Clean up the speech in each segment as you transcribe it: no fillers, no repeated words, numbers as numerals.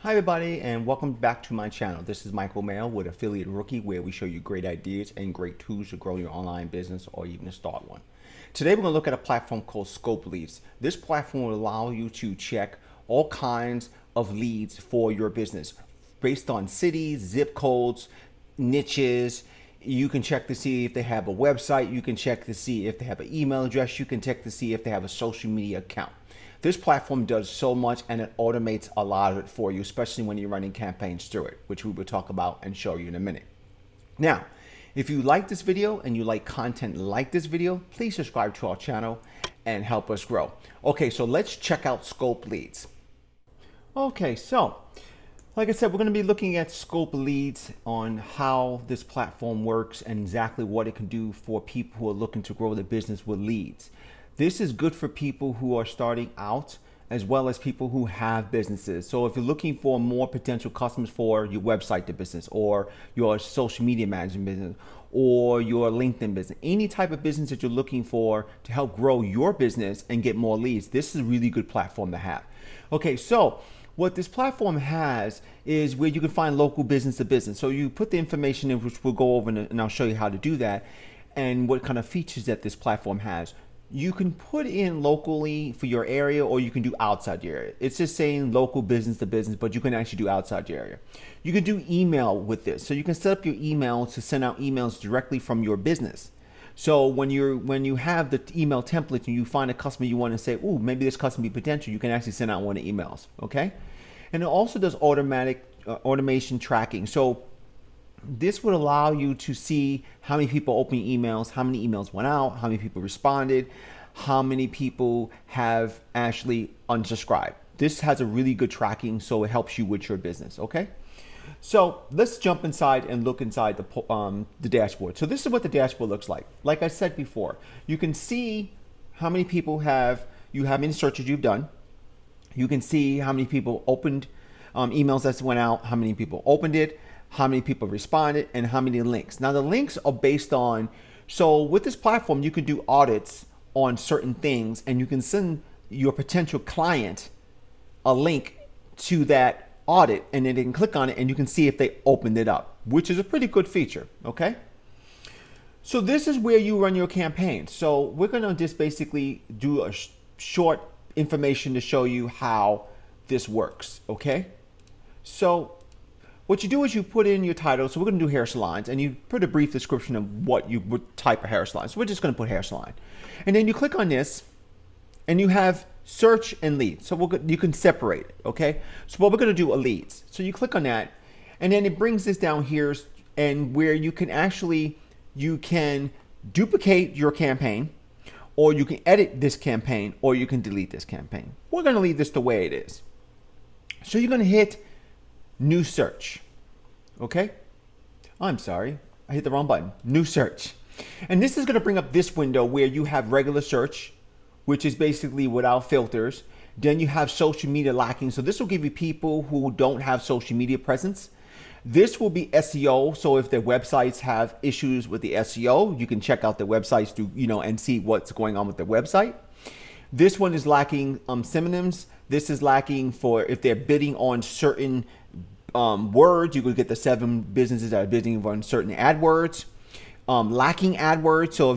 Hi everybody and welcome back to my channel. This is Michael Mail with Affiliate Rookie, where we show you great ideas and great tools to grow your online business or even to start one. Today we're going to look at a platform called ScopeLeads. This platform will allow you to check all kinds of leads for your business based on cities, zip codes, niches. You can check to see if they have a website. You can check to see if they have an email address. You can check to see if they have a social media account. This platform does so much and it automates a lot of it for you, especially when you're running campaigns through it, which we will talk about and show you in a minute. Now, if you like this video and you like content like this video, please subscribe to our channel and help us grow. Okay, so let's check out ScopeLeads. Okay, so like I said, we're going to be looking at ScopeLeads on how this platform works and exactly what it can do for people who are looking to grow their business with leads. This is good for people who are starting out as well as people who have businesses. So if you're looking for more potential customers for your website to business or your social media management business or your LinkedIn business, any type of business that you're looking for to help grow your business and get more leads, this is a really good platform to have. Okay, so what this platform has is where you can find local business to business. So you put the information in, which we'll go over and I'll show you how to do that and what kind of features that this platform has. You can put in locally for your area or you can do outside your area. It's just saying local business to business, but you can actually do outside your area. You can do email with this. So you can set up your email to send out emails directly from your business. So when you have the email template and you find a customer you want to say, oh, maybe this customer be potential, you can actually send out one of the emails, okay? And it also does automatic automation tracking. So this would allow you to see how many people opened emails, how many emails went out, how many people responded, how many people have actually unsubscribed. This has a really good tracking, so it helps you with your business, okay? So let's jump inside and look inside the dashboard. So this is what the dashboard looks like. Like I said before, you can see how many people how many searches you've done. You can see how many people opened emails that went out, how many people opened it, how many people responded, and how many links. Now the links are based on, so with this platform, you can do audits on certain things and you can send your potential client a link to that audit and then they can click on it and you can see if they opened it up, which is a pretty good feature, okay? So this is where you run your campaign. So we're gonna just basically do a short information to show you how this works, okay? So what you do is you put in your title. So we're going to do hair salons and you put a brief description of what type of hair salon. So we're just going to put hair salon. And then you click on this and you have search and leads. So you can separate it, okay? So what we're going to do are leads. So you click on that and then it brings this down here and where you can duplicate your campaign or you can edit this campaign or you can delete this campaign. We're going to leave this the way it is. So you're going to hit new search, okay? I'm sorry, I hit the wrong button. New search. And this is gonna bring up this window where you have regular search, which is basically without filters. Then you have social media lacking. So this will give you people who don't have social media presence. This will be SEO. So if their websites have issues with the SEO, you can check out their websites and see what's going on with their website. This one is lacking synonyms. This is lacking for if they're bidding on certain words. You could get the 7 businesses that are bidding on certain AdWords. Lacking AdWords. So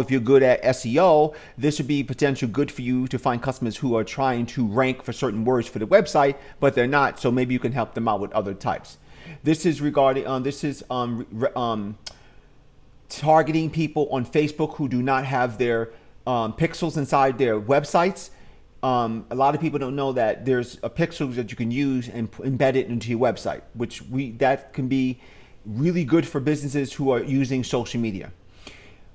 if you're good at SEO, this would be potential good for you to find customers who are trying to rank for certain words for the website, but they're not. So maybe you can help them out with other types. This is regarding targeting people on Facebook who do not have their pixels inside their websites. A lot of people don't know that there's a pixel that you can use and embed it into your website, that can be really good for businesses who are using social media.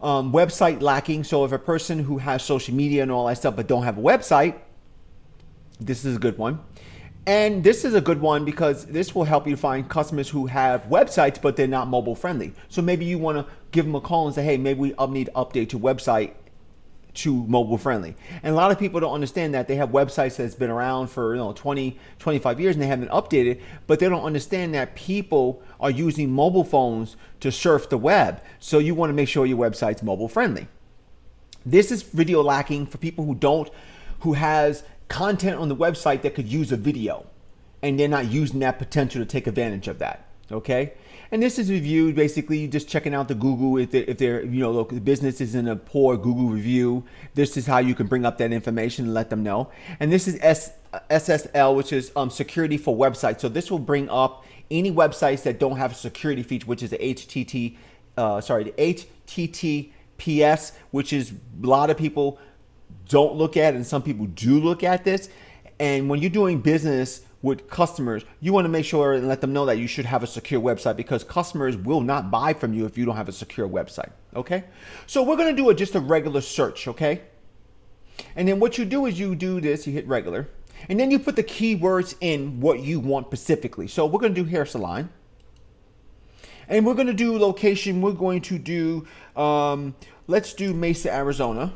Website lacking. So if a person who has social media and all that stuff but don't have a website, this is a good one. And this is a good one because this will help you find customers who have websites but they're not mobile friendly. So maybe you want to give them a call and say, hey, maybe we need to update your website to mobile friendly. And a lot of people don't understand that they have websites that's been around for 20, 25 years and they haven't updated, but they don't understand that people are using mobile phones to surf the web. So you want to make sure your website's mobile friendly. This is video lacking for people who has content on the website that could use a video. and they're not using that potential to take advantage of that. Okay. And this is reviewed basically just checking out the Google if they're look, the business is in a poor Google review. This is how you can bring up that information and let them know. And this is SSL, which is security for websites. So this will bring up any websites that don't have a security feature, which is the HTTPS, which is a lot of people don't look at, and some people do look at this. And when you're doing business with customers, you want to make sure and let them know that you should have a secure website, because customers will not buy from you if you don't have a secure website. Okay, so we're going to do just a regular search. Okay, and then what you do is you do this, you hit regular, and then you put the keywords in what you want specifically. So we're going to do hair salon, and we're going to do location. We're going to do let's do Mesa, Arizona,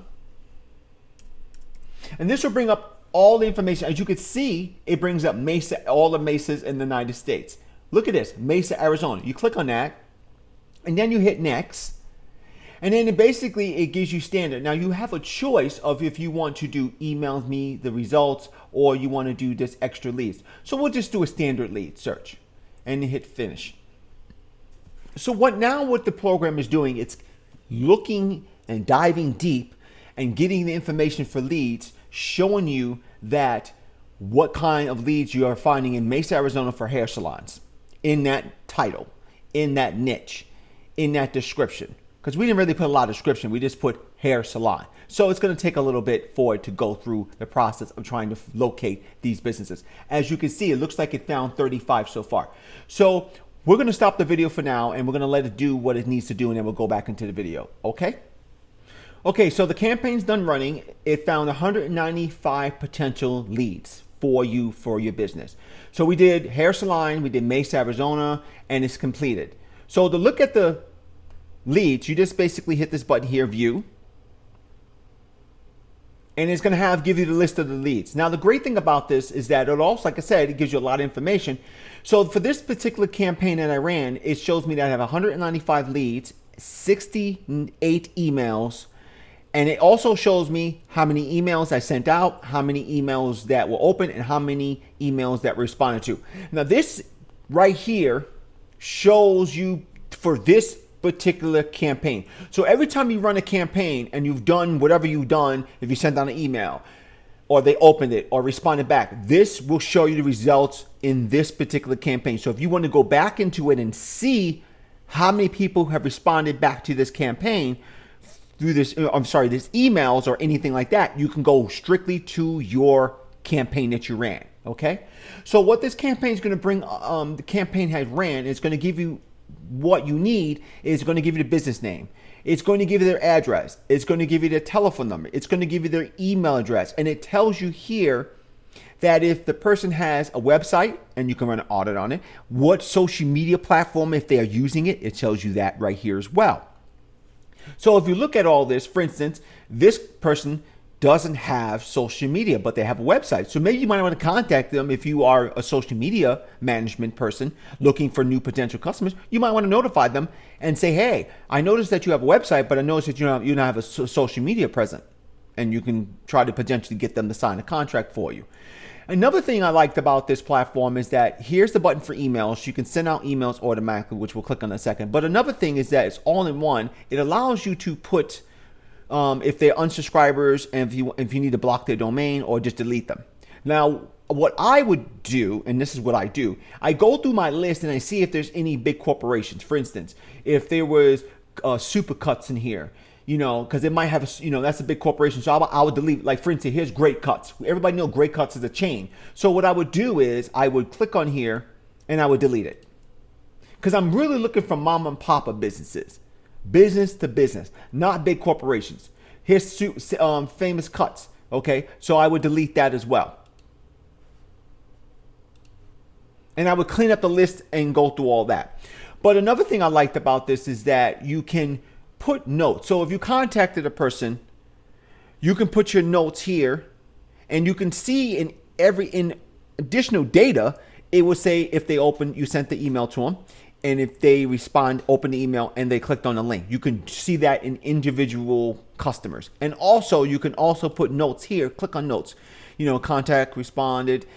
and this will bring up all the information. As you can see, it brings up Mesa, all the Mesas in the United States. Look at this, Mesa, Arizona. You click on that, and then you hit next, and then it gives you standard. Now you have a choice of if you want to do email me the results, or you want to do this extra leads. So we'll just do a standard lead search, and you hit finish. So what the program is doing, it's looking and diving deep and getting the information for leads, showing you that what kind of leads you are finding in Mesa, Arizona for hair salons, in that title, in that niche, in that description. Because we didn't really put a lot of description, we just put hair salon. So it's going to take a little bit for it to go through the process of trying to locate these businesses. As you can see, it looks like it found 35 so far. So we're going to stop the video for now, and we're going to let it do what it needs to do, and then we'll go back into the video. Okay? Okay, so the campaign's done running. It found 195 potential leads for you, for your business. So we did hair salon, we did Mesa, Arizona, and it's completed. So to look at the leads, you just basically hit this button here, view, and it's going to give you the list of the leads. Now, the great thing about this is that it also, like I said, it gives you a lot of information. So for this particular campaign that I ran, it shows me that I have 195 leads, 68 emails, and it also shows me how many emails I sent out, how many emails that were open, and how many emails that responded to. Now this right here shows you for this particular campaign. So every time you run a campaign and you've done whatever you've done, if you sent out an email or they opened it or responded back, this will show you the results in this particular campaign. So if you want to go back into it and see how many people have responded back to this campaign, through this emails or anything like that, you can go strictly to your campaign that you ran. Okay, so what this campaign is going to bring, the campaign has ran, is going to give you what you need. Is going to give you the business name, it's going to give you their address, it's going to give you their telephone number, it's going to give you their email address, and it tells you here that if the person has a website, and you can run an audit on it, what social media platform, if they are using it, it tells you that right here as well. So if you look at all this, for instance, this person doesn't have social media, but they have a website. So maybe you might want to contact them if you are a social media management person looking for new potential customers. You might want to notify them and say, hey, I noticed that you have a website, but I noticed that you don't have a social media present. And you can try to potentially get them to sign a contract for you. Another thing I liked about this platform is that here's the button for emails. You can send out emails automatically, which we'll click on in a second. But another thing is that it's all in one. It allows you to put, if they're unsubscribers, and if you need to block their domain or just delete them. Now, what I would do, and this is what I do, I go through my list and I see if there's any big corporations. For instance, if there was Supercuts in here, because it might have, that's a big corporation. So I would delete, like for instance, here's Great Cuts. Everybody knows Great Cuts is a chain. So what I would do is I would click on here and I would delete it. Because I'm really looking for mom and papa businesses, business to business, not big corporations. Here's Famous Cuts. Okay, so I would delete that as well. And I would clean up the list and go through all that. But another thing I liked about this is that you can put notes. So if you contacted a person, you can put your notes here, and you can see in additional data, it will say if they you sent the email to them, and if they respond, open the email, and they clicked on the link. You can see that in individual customers. And also, you can also put notes here, click on notes. contact responded,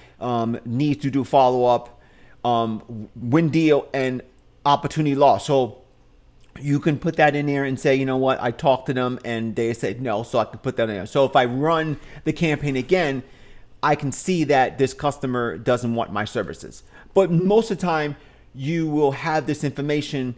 needs to do follow-up, win deal, and opportunity loss. So you can put that in there and say, you know what, I talked to them and they said no, so I can put that in there. So if I run the campaign again, I can see that this customer doesn't want my services. But most of the time, you will have this information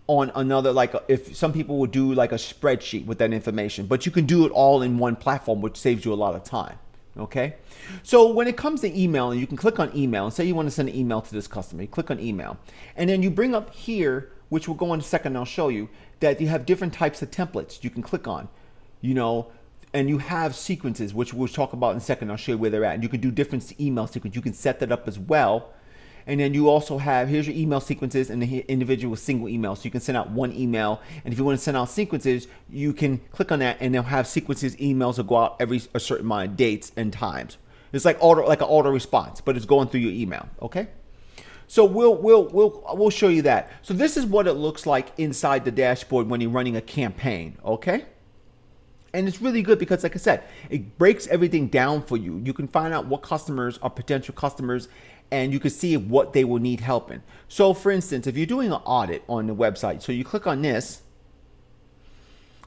on another, if some people will do like a spreadsheet with that information, but you can do it all in one platform, which saves you a lot of time. Okay. So when it comes to email, and you can click on email and say you want to send an email to this customer, you click on email, and then you bring up here, which we'll go in a second, I'll show you that you have different types of templates you can click on, and you have sequences, which we'll talk about in a second. I'll show you where they're at. And you can do different email sequences. You can set that up as well. And then you also have, here's your email sequences and the individual single email. So you can send out one email. And if you want to send out sequences, you can click on that and they'll have sequences. Emails will go out every a certain amount of dates and times. It's like an auto response, but it's going through your email. Okay. So we'll show you that. So this is what it looks like inside the dashboard when you're running a campaign. Okay. And it's really good because, like I said, it breaks everything down for you. You can find out what customers are potential customers, and you can see what they will need help in. So, for instance, if you're doing an audit on the website, so you click on this,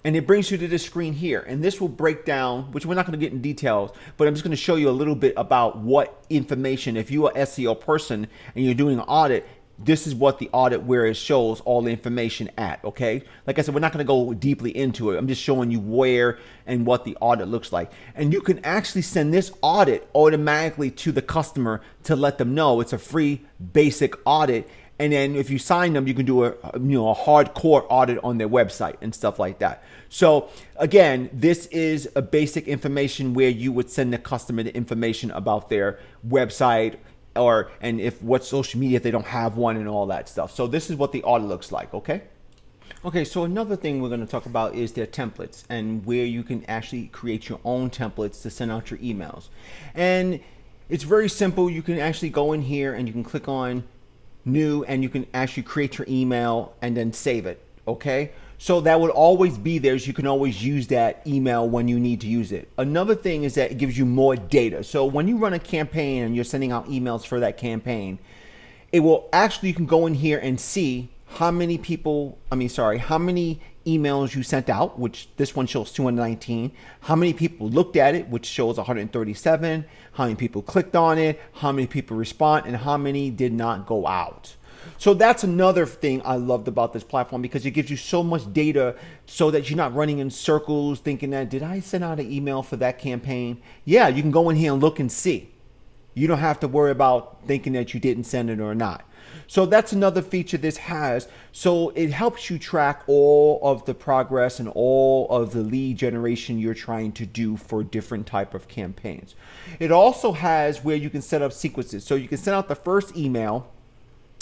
and it brings you to this screen here. And this will break down, which we're not going to get in details, but I'm just going to show you a little bit about what information, if you're an SEO person and you're doing an audit, this is what the audit where it shows all the information at, okay? Like I said, we're not going to go deeply into it. I'm just showing you where and what the audit looks like. And you can actually send this audit automatically to the customer to let them know it's a free basic audit. And then if you sign them, you can do a hardcore audit on their website and stuff like that. So again, this is a basic information where you would send the customer the information about their website, and if what social media if they don't have one, and all that stuff. So this is what the audit looks like. Okay. So another thing we're going to talk about is their templates, and where you can actually create your own templates to send out your emails. And it's very simple. You can actually go in here and you can click on new, and you can actually create your email and then save it. Okay. So that would always be there, so you can always use that email when you need to use it. Another thing is that it gives you more data. So when you run a campaign and you're sending out emails for that campaign, it will actually, you can go in here and see how many emails you sent out, which this one shows 219, how many people looked at it, which shows 137, how many people clicked on it, how many people respond, and how many did not go out. So that's another thing I loved about this platform, because it gives you so much data so that you're not running in circles thinking that, did I send out an email for that campaign? Yeah, you can go in here and look and see. You don't have to worry about thinking that you didn't send it or not. So that's another feature this has. So it helps you track all of the progress and all of the lead generation you're trying to do for different type of campaigns. It also has where you can set up sequences. So you can send out the first email,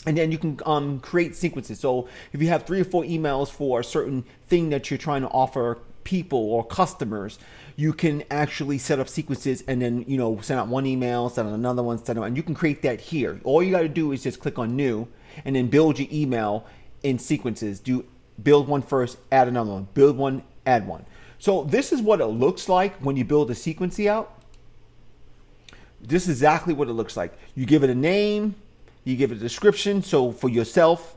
and then you can create sequences. So if you have 3 or 4 emails for a certain thing that you're trying to offer people or customers, you can actually set up sequences and then, send out one email, send out another one, and you can create that here. All you got to do is just click on new and then build your email in sequences. Build one first, add another one, build one, add one. So this is what it looks like when you build a sequence out. This is exactly what it looks like. You give it a name, you give it a description, so for yourself,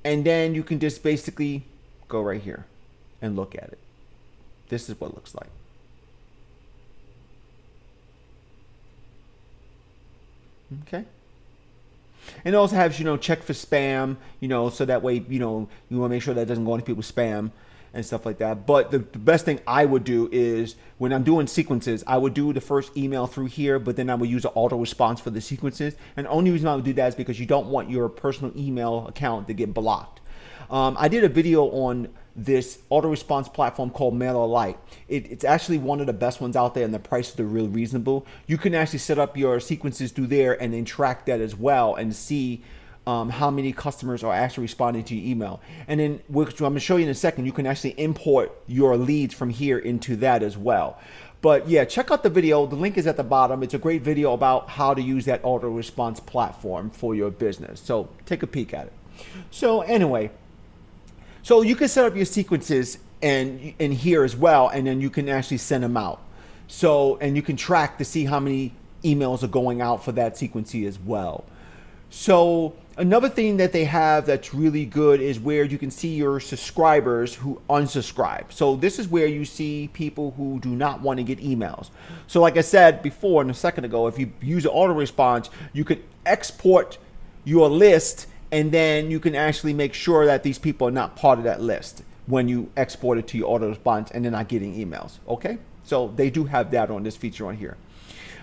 and then you can just basically go right here and look at it. This is what it looks like. Okay. And it also has, check for spam, so that way, you want to make sure that doesn't go into people's spam and stuff like that. But the best thing I would do is when I'm doing sequences, I would do the first email through here, but then I would use an auto response for the sequences. And the only reason I would do that is because you don't want your personal email account to get blocked. I did a video on this auto response platform called MailerLite. It's actually one of the best ones out there, and the prices are really reasonable. You can actually set up your sequences through there and then track that as well and see how many customers are actually responding to your email. And then, which I'm going to show you in a second, you can actually import your leads from here into that as well. But yeah, check out the video. The link is at the bottom. It's a great video about how to use that auto response platform for your business. So take a peek at it. So anyway, so you can set up your sequences and in here as well, and then you can actually send them out. So, and you can track to see how many emails are going out for that sequencing as well. So another thing that they have that's really good is where you can see your subscribers who unsubscribe. So this is where you see people who do not want to get emails. So like I said before and a second ago, if you use an auto response, you could export your list, and then you can actually make sure that these people are not part of that list when you export it to your auto response and they're not getting emails. Okay, so they do have that on this feature on here.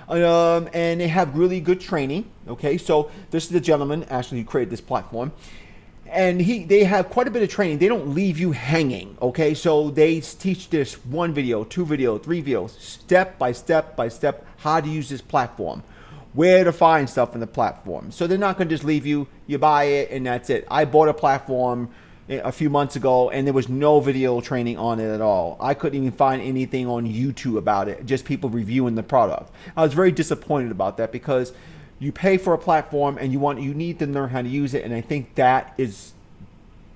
And they have really good training. Okay, so this is the gentleman actually who created this platform, and they have quite a bit of training. They don't leave you hanging. Okay, so they teach this 1 video, 2 video, 3 videos, step by step by step, how to use this platform, where to find stuff in the platform. So they're not going to just leave you, you buy it and that's it. I bought a platform a few months ago and there was no video training on it at all. I couldn't even find anything on YouTube about it, just people reviewing the product. I was very disappointed about that because you pay for a platform and you need to learn how to use it, and I think that is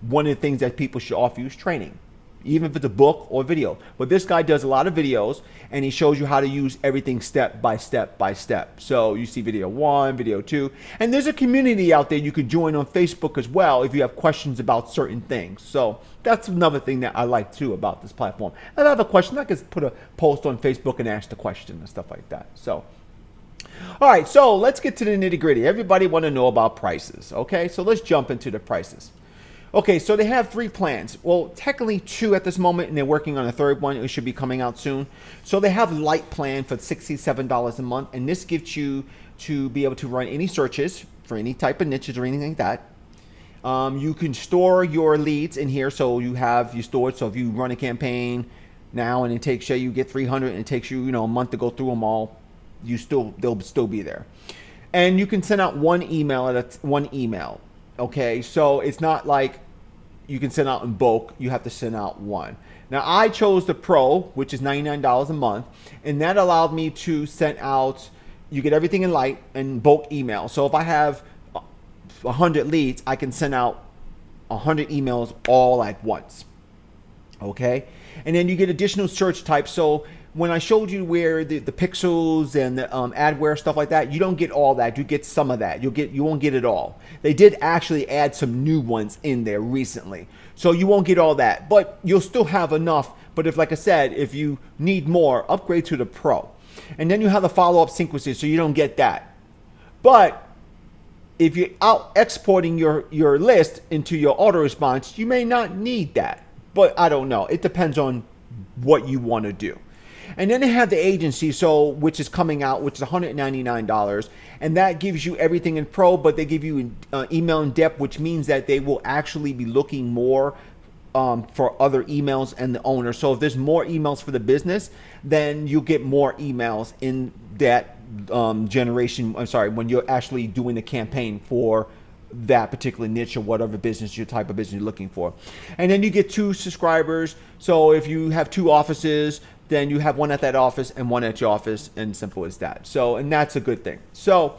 one of the things that people should offer you is training, even if it's a book or video. But this guy does a lot of videos and he shows you how to use everything step by step by step. So you see video 1, video 2, and there's a community out there you can join on Facebook as well if you have questions about certain things. So that's another thing that I like too about this platform. If I have a question, I can put a post on Facebook and ask the question and stuff like that. So, all right, so let's get to the nitty gritty. Everybody want to know about prices. Okay, so let's jump into the prices. Okay, so they have 3 plans. Well, technically 2 at this moment, and they're working on a 3rd one. It should be coming out soon. So they have Light plan for $67 a month, and this gives you to be able to run any searches for any type of niches or anything like that. You can store your leads in here, so you stored. So if you run a campaign now and it takes you get 300, and it takes you a month to go through them all, they'll still be there. And you can send out one email. Okay, so it's not like you can send out in bulk. You have to send out one. Now I chose the Pro, which is $99 a month, and that allowed me to send out, you get everything in Light and bulk email. So if I have 100 leads, I can send out 100 emails all at once. Okay, and then you get additional search types. So when I showed you where the pixels and the adware stuff like that, you don't get all that. You get some of that. You won't get it all. They did actually add some new ones in there recently, so you won't get all that, but you'll still have enough. But if, like I said, if you need more, upgrade to the Pro, and then you have the follow-up sequences, so you don't get that. But if you're out exporting your list into your auto response, you may not need that. But I don't know. It depends on what you want to do. And then they have the agency, which is coming out, which is $199, and that gives you everything in Pro, but they give you email in depth, which means that they will actually be looking more for other emails and the owner. So if there's more emails for the business, then you get more emails in that generation. I'm sorry, when you're actually doing the campaign for that particular niche or whatever business, your type of business you're looking for. And then you get 2 subscribers. So if you have 2 offices, then you have one at that office and one at your office, and simple as that. So, and that's a good thing. So,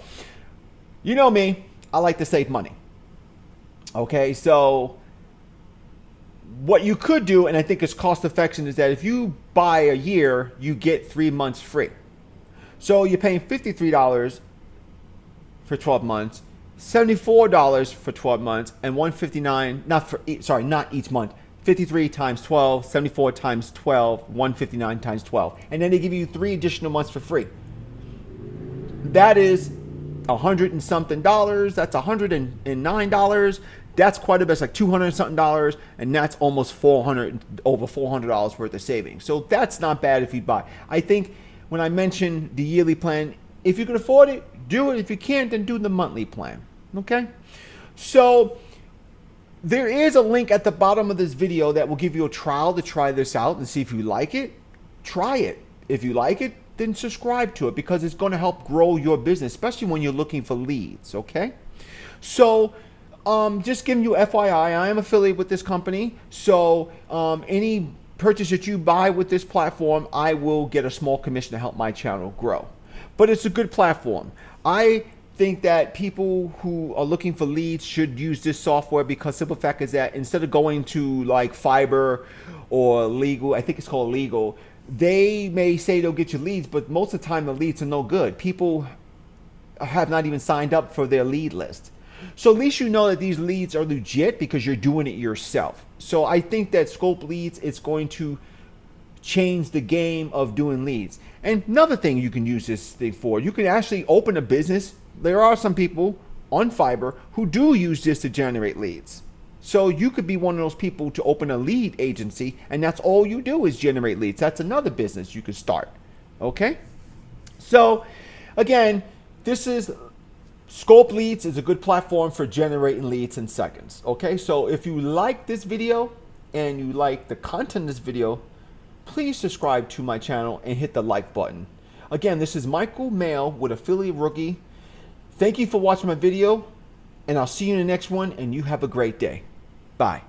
you know me, I like to save money. Okay, so what you could do, and I think it's cost effective, is that if you buy a year, you get 3 months free. So you're paying $53 for 12 months, $74 for 12 months, and $159, not each month. 53 times 12, 74 times 12, 159 times 12. And then they give you 3 additional months for free. That is $100 and something. That's $109. That's quite a bit. It's like $200 and something, and that's almost over $400 worth of savings. So that's not bad if you buy. I think when I mentioned the yearly plan, if you can afford it, do it. If you can't, then do the monthly plan. Okay? So there is a link at the bottom of this video that will give you a trial to try this out and see if you like it. Try it. If you like it, then subscribe to it, because it's going to help grow your business, especially when you're looking for leads. Okay? So just giving you FYI, I am affiliated with this company. So any purchase that you buy with this platform, I will get a small commission to help my channel grow. But it's a good platform. I think that people who are looking for leads should use this software, because simple fact is that instead of going to like Fiverr or Legal, I think it's called Legal, they may say they'll get you leads, but most of the time the leads are no good. People have not even signed up for their lead list. So at least you know that these leads are legit because you're doing it yourself. So I think that ScopeLeads is going to change the game of doing leads. And another thing you can use this thing for, you can actually open a business. There are some people on Fiverr who do use this to generate leads. So you could be one of those people to open a lead agency, and that's all you do is generate leads. That's another business you could start. Okay? So again, this is ScopeLeads is a good platform for generating leads in seconds. Okay? So if you like this video and you like the content of this video, please subscribe to my channel and hit the like button. Again, this is Michael Mail with Affiliate Rookie. Thank you for watching my video, and I'll see you in the next one, and you have a great day. Bye.